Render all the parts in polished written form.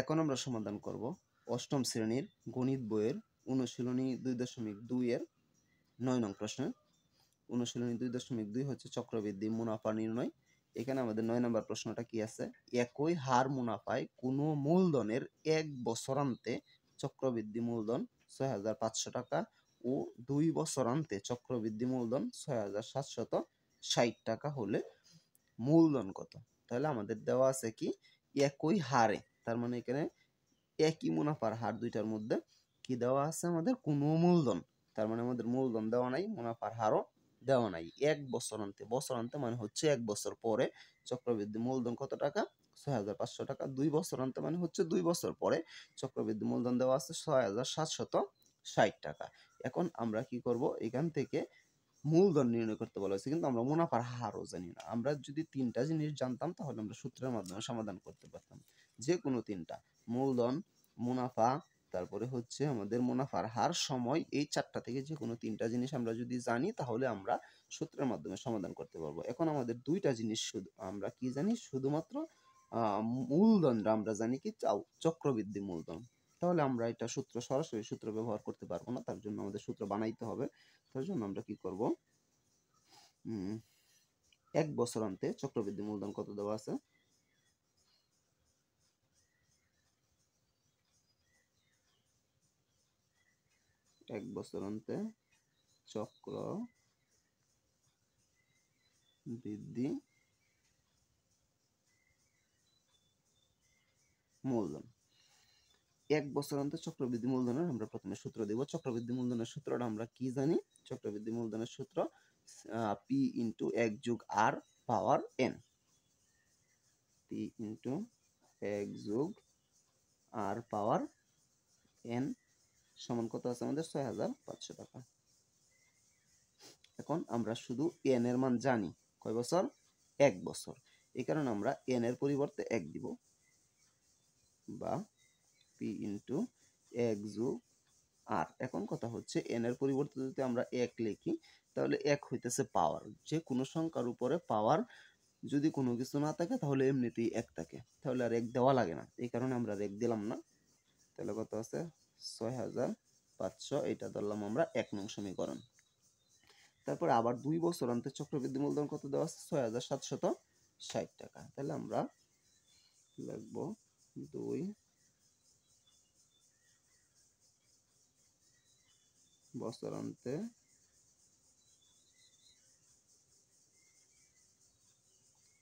এখন আমরা সমাধান করব অষ্টম শ্রেণীর গণিত বইয়ের অনুশীলনী 2.2 এর 9 নং প্রশ্ন। অনুশীলনী 2.2 হচ্ছে চক্রবৃদ্ধি মুনাফা নির্ণয়। এখানে আমাদের 9 নম্বর প্রশ্নটা কি আছে, একই হার মুনাফায় কোনো মূলধনের 1 বছরান্তে চক্রবৃদ্ধি মূলধন 6,500 টাকা ও 2 বছরান্তে চক্রবৃদ্ধি মূলধন 6,760 টাকা হলে মূলধন কত? তাহলে আমাদের দেওয়া আছে কি একই হারে, তার মানে এখানে একই মুনাফার হার দুইটার মধ্যে কি দেওয়া আছে আমাদের কোনো মূলধন, তার মানে আমাদের মূলধন দেওয়া নাই, মুনাফার হারও দেওয়া নাই। 1 বছরান্তে, বছরান্তে মানে হচ্ছে 1 বছর পরে চক্রবৃদ্ধি মূলধন কত টাকা, 6,500 টাকা। 2 বছরান্তে মানে হচ্ছে 2 বছর পরে চক্রবৃদ্ধি মূলধন দেওয়া আছে 6,760 টাকা। এখন আমরা কি করব, এখান থেকে মূলধন নির্ণয় করতে বলা হয়েছে, কিন্তু আমরা মুনাফার হারও জানি না। আমরা যদি তিনটা জিনিস জানতাম তাহলে আমরা সূত্রের মাধ্যমে সমাধান করতে পারতাম, যে কোনো তিনটা, মূলধন, মুনাফা, তারপরে হচ্ছে আমাদের মুনাফার হার, সময়, এই চারটা থেকে যে কোনো তিনটা জিনিস আমরা যদি জানি তাহলে আমরা সূত্রের মাধ্যমে সমাধান করতে পারবো। এখন আমাদের দুইটা জিনিস শুধু আমরা কি জানি, শুধুমাত্র মূলধনটা আমরা জানি কি চক্রবৃদ্ধি মূলধন। তাহলে আমরা এটা সূত্র, সরাসরি সূত্র ব্যবহার করতে পারবো না, তার জন্য আমাদের সূত্র বানাইতে হবে। তার জন্য আমরা কি করব, 1 বছরান্তে চক্রবৃদ্ধি মূলধন কত দেওয়া আছে, এক বছরান্তে চক্র বৃদ্ধি মূলধন। 1 বছরান্তে চক্রবৃদ্ধি মূলধনের আমরা প্রথমে সূত্র দেব। চক্রবৃদ্ধি মূলধনের সূত্রটা আমরা কি জানি, চক্রবৃদ্ধি মূলধনের সূত্র P × 1 + R পাওয়ার n, P × 1 + R পাওয়ার n সমান কত আছে আমাদের, 6,500 টাকা। এখন আমরা শুধু n এর মান জানি, কয় বছর, 1 বছর। এই কারণে আমরা n এর পরিবর্তে 1 দিব, বা P × 1 + R। এখন কথা হচ্ছে n এর পরিবর্তে যদি আমরা 1 লিখি তাহলে 1 হইতেছে পাওয়ার, যে কোনো সংখ্যার উপরে পাওয়ার যদি কোনো কিছু না থাকে তাহলে এমনিতেই 1 থাকে, তাহলে আর 1 দেওয়া লাগে না, এই কারণে আমরা 1 দিলাম না। তাহলে কত আছে, 6,500, এটা ধরলাম আমরা 1 নং সমীকরণ। তারপরে আবার 2 বছরান্তে চক্রবৃদ্ধি মূলধন কত দেওয়া আছে, 6,760 টাকা। তাহলে আমরা লিখব 2 বছরান্তে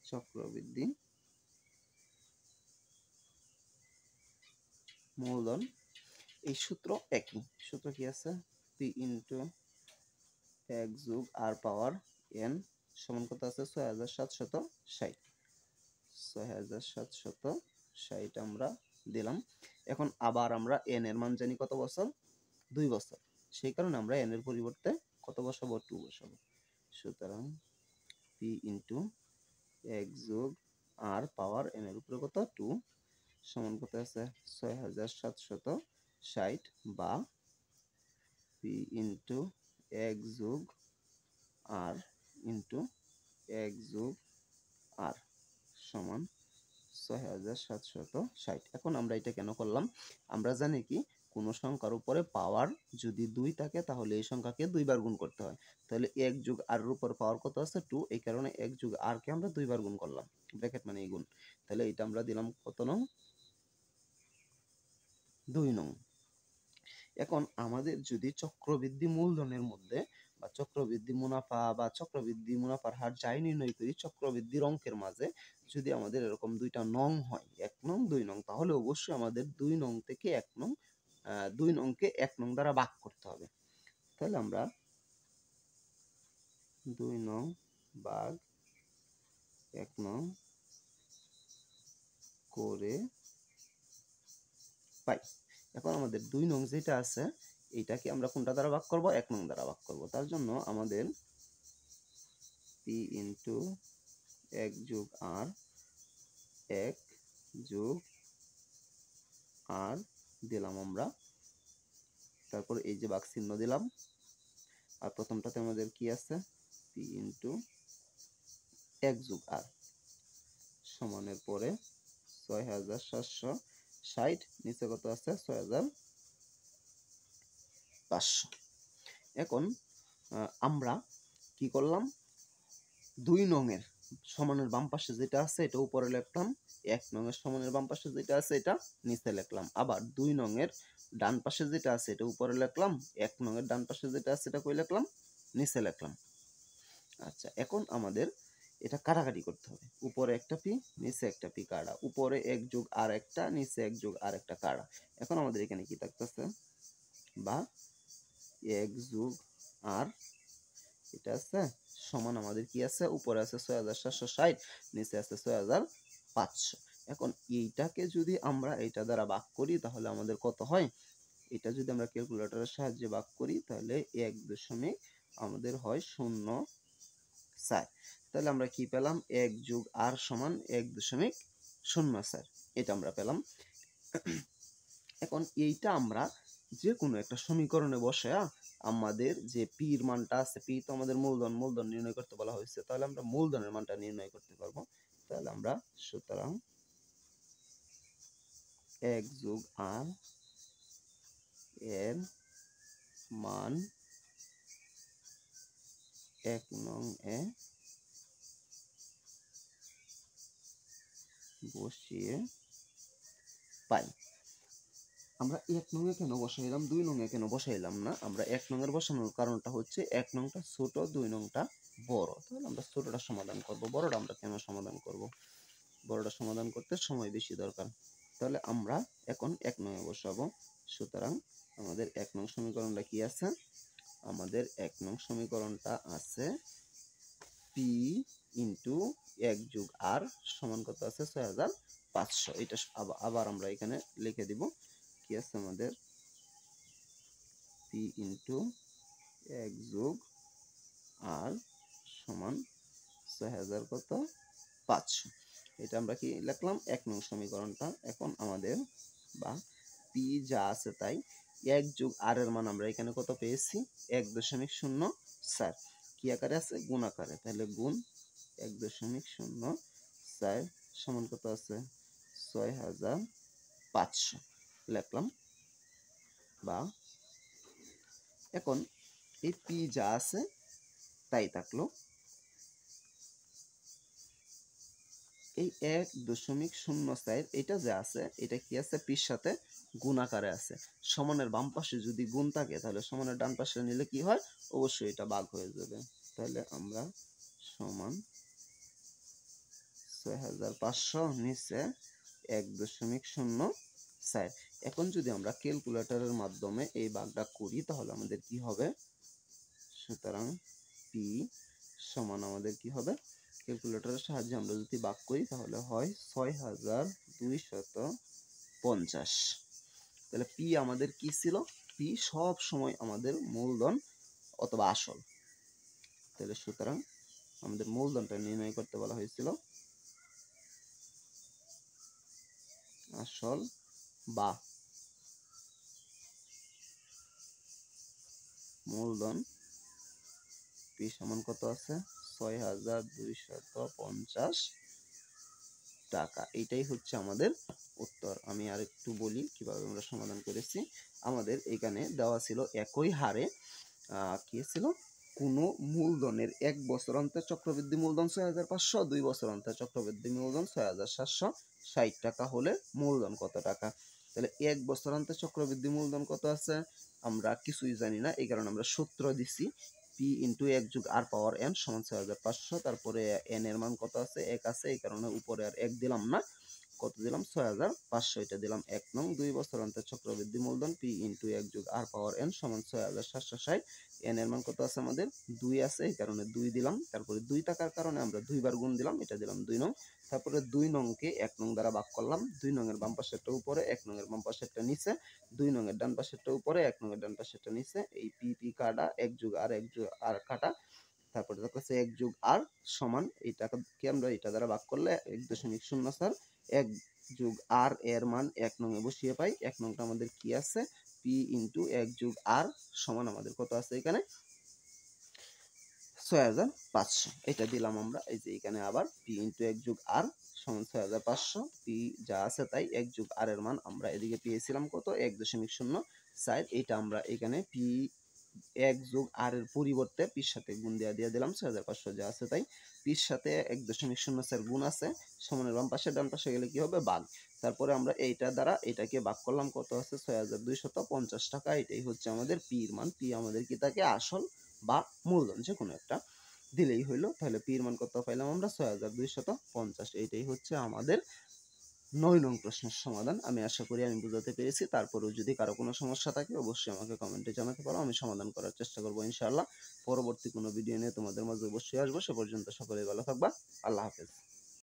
চক্রবৃদ্ধি মূলধন। এই সূত্র একই, সূত্র কি আছে, P × 1 + R পাওয়ার n সমান কত আছে, 6,760, 6,760 আমরা দিলাম। এখন আবার আমরা n এর মান জানি কত বছর, 2 বছর, সেই কারণে আমরা n এর পরিবর্তে কত বসাবো, 2 বসাবো। সুতরাং P × 1 + R পাওয়ার n এর উপরে কত, 2 সমান কত আছে, 6,760, বা P × 1 + R × 1 + R সমান 6,760। এখন আমরা এটা কেন করলাম, আমরা জানি কি কোন সংখ্যার উপরে পাওয়ার যদি 2 থাকে তাহলে এই সংখ্যাকে 2 বার গুণ করতে হয়। তাহলে 1 + R এর উপর পাওয়ার কত আছে, 2, এই কারণে 1 + R কে আমরা 2 বার গুণ করলাম, ব্র্যাকেট মানে এই গুণ। তাহলে এটা আমরা দিলাম কত নং, 2 নং। এখন আমাদের যদি চক্রবৃদ্ধি মূলধনের মধ্যে বা চক্রবৃদ্ধি মুনাফা বা চক্রবৃদ্ধি মুনাফার হার যাই নির্ণয় করি, চক্রবৃদ্ধির অঙ্কের মাঝে যদি আমাদের এরকম দুইটা নং হয়, 1 নং 2 নং, তাহলে অবশ্যই আমাদের 2 নং থেকে 1 নং, 2 নংকে 1 নং দ্বারা ভাগ করতে হবে। তাহলে আমরা 2 নং ভাগ 1 নং করে পাই। এখন আমাদের 2 নং যেটা আছে এইটাকে আমরা কোনটা দ্বারা ভাগ করব, 1 নং দ্বারা ভাগ করব। তার জন্য আমাদের P × 1 + R, 1 + R দিলাম আমরা, তারপর এই যে ভাগ চিহ্ন দিলাম, আর প্রথমটাতে আমাদের কি আছে, P × 1 + R সমানের পরে 6,760 60, নিচে কত আছে 6500। এখন আমরা কি করলাম, 2 নংয়ের সমানের বাম পাশে যেটা আছে এটা উপরে লিখলাম, 1 নংয়ের সমানের বাম পাশে যেটা আছে এটা নিচে লিখলাম, আবার 2 নংয়ের ডান পাশে যেটা আছে এটা উপরে লিখলাম, 1 নংয়ের ডান পাশে যেটা আছে এটা কই লিখলাম, নিচে লিখলাম। আচ্ছা, এখন আমাদের এটা কাটাকাটি করতে হবে, উপরে একটা পি নিচে একটা পি কাটা, উপরে 1 যোগ আর একটা, নিচে 1 যোগ আর একটা কাটা। এখন আমাদের এখানে কি থাকতেছে, বা 1 যোগ আর এটা আছে সমান আমাদের কি আছে, উপরে আছে 6760, নিচে আছে 6500। এখন এইটাকে যদি আমরা এটা দ্বারা ভাগ করি তাহলে আমাদের কত হয়, এটা যদি আমরা ক্যালকুলেটরের সাহায্যে ভাগ করি তাহলে 1 দশমিক আমাদের হয় 0.4। তাহলে আমরা কি পেলাম, 1 যোগ আর সমান 1.04, এটা আমরা পেলাম। এখন এইটা আমরা যে কোনো একটা সমীকরণে বসে আমাদের যে পি এর মানটা আছে, পি তো আমাদের মূলধন নির্ণয় করতে বলা হয়েছে, তাহলে আমরা মূলধনের মানটা নির্ণয় করতে পারবো। তাহলে আমরা সুতরাং 1 যোগ আর এর মান 1 নং এ বসিয়ে পাই। আমরা 1 নং এ কেন বসাইলাম, 2 নং এ কেন বসাইলাম না? আমরা 1 নং এর বসানোর কারণটা হচ্ছে 1 নংটা ছোট, 2 নংটা বড়। তাহলে আমরা ছোটটা সমাধান করব, বড়টা আমরা কেন সমাধান করব? বড়টা সমাধান করতে সময় বেশি দরকার। তাহলে আমরা এখন 1 নং এ বসাবো। সুতরাং আমাদের 1 নং সমীকরণটা কি আছে? আমাদের 1 নং সমীকরণটা আছে পি ইন্টু 1 যোগ আর সমান কত আছে 6500। এটা আবার আমরা এখানে লিখে দিব, কি আছে আমাদের পি ইন্টু 1 যোগ আর সমান 6500। এটা আমরা কি লিখলাম, 1 নং সমীকরণটা। এখন আমাদের বা পি যা আছে তাই 1 যোগ আর এর মান আমরা এখানে কত পেয়েছি, 1.04, কি আকারে আছে, গুণ আকারে। তাহলে গুণ 1.04 সমান কত আছে 6500 লিখলাম। বা এখন এই পি যা আছে তাই থাকলো, এই 1.04 এটা যে আছে এটা কি আছে, পির সাথে গুণ আকারে আছে। সমানের বাম পাশে যদি গুণ থাকে তাহলে সমানের ডান পাশে নিলে কি হয়, অবশ্যই এটা ভাগ হয়ে যাবে। তাহলে আমরা সমান 6500 নিচে 1.04। এখন যদি আমরা ক্যালকুলেটরের মাধ্যমে এই ভাগটা করি তাহলে আমাদের কি হবে, সুতরাং পি সমান আমাদের কি হবে, ক্যালকুলেটরের সাহায্যে আমরা যদি ভাগ করি তাহলে হয় 6250। তাহলে পি আমাদের কি ছিল, পি সব সময় আমাদের মূলধন অথবা আসল। তাহলে সুতরাং আমাদের মূলধনটা নির্ণয় করতে বলা হয়েছিল, আসল বা মূলধন পি সমান কত আছে 6250 টাকা। এটাই হচ্ছে আমাদের উত্তর। আমি আর একটু বলি কিভাবে আমরা সমাধান করেছি। আমাদের এখানে দেওয়া ছিল একই হারে কি ছিল, কোন মূলধনের 1 বছর অন্তর চক্রবৃদ্ধি মূলধন 6500, 2 বছর অন্তর চক্রবৃদ্ধি মূলধন 6760 টাকা হলে মূলধন কত টাকা। তাহলে 1 বছর অন্তর চক্রবৃদ্ধি মূলধন কত আছে আমরা কিছুই জানি না, এই কারণে আমরা সূত্র দিছি পি ইন্টু 1 যোগ আর পাওয়ার এন সমান 6500। তারপরে এন এর মান কত আছে 1 আছে, এই কারণে উপরে আর 1 দিলাম না, কত দিলাম 6500, এটা দিলাম 1 নং। 2 বছর অন্তর চক্রবৃদ্ধি মূলধন পি ইন্টু 1 যোগ আর পাওয়ার এন সমান 6760। এন এর মান কত আছে আমাদের 2 আছে, এই কারণে 2 দিলাম। তারপরে 2 টাকার কারণে আমরা 2 বার গুণ দিলাম, এটা দিলাম 2 নং। তারপরে 2 নংকে 1 নং দ্বারা ভাগ করলাম, 2 নং এর বাম পাশেরটা উপরে, 1 নং এর বাম পাশেরটা নিচে, 2 নং এর ডান পাশেরটা উপরে, 1 নং এর ডান পাশেরটা নিচে। এই পি পি কাটা, 1 যোগ আর 1 যোগ আর কাটা, তারপরে দেখতেছে 1 যোগ আর সমান এই টাকাকে আমরা এটা দ্বারা ভাগ করলে 1.04, 1 যোগ আর এর মান 1 নং এ বসিয়ে পাই। 1 নংটা আমাদের কি আছে, পি ইন্টু 1 যোগ আর সমান আমাদের কত আছে এখানে 6500, এটা দিলাম আমরা। এই যে এখানে আবার পি ইন্টু 1 যোগ আর সমান 6500, পি যা আছে তাই 1 যোগ আর এর মান আমরা এদিকে পেয়েছিলাম কত 1.04, এটা আমরা এখানে পি 1 যোগ আর এর পরিবর্তে পির সাথে গুণ দিয়ে দিলাম 6500 যা আছে তাই, পির সাথে 1.04 গুণ আছে, সমানের বাম পাশে ডান পাশে গেলে কি হবে ভাগ। তারপরে আমরা এইটা দ্বারা এটাকে ভাগ করলাম, কত আছে 6250 টাকা, এটাই হচ্ছে আমাদের পির মান। পি আমাদের কি থাকে আসল বা মূলধন যে কোনো একটা দিলেই হইলো। তাহলে পির মান কত পাইলাম আমরা 6250, এইটাই হচ্ছে আমাদের 9 নং প্রশ্নের সমাধান। আমি আশা করি আমি বুঝাতে পেরেছি। তারপরেও যদি কারো কোনো সমস্যা থাকে অবশ্যই আমাকে কমেন্টে জানাতে পারো, আমি সমাধান করার চেষ্টা করবো ইনশাআল্লাহ। পরবর্তী কোনো ভিডিও নিয়ে তোমাদের মাঝে অবশ্যই আসবো। সে পর্যন্ত সকলেই ভালো থাকবা। আল্লাহ হাফেজ।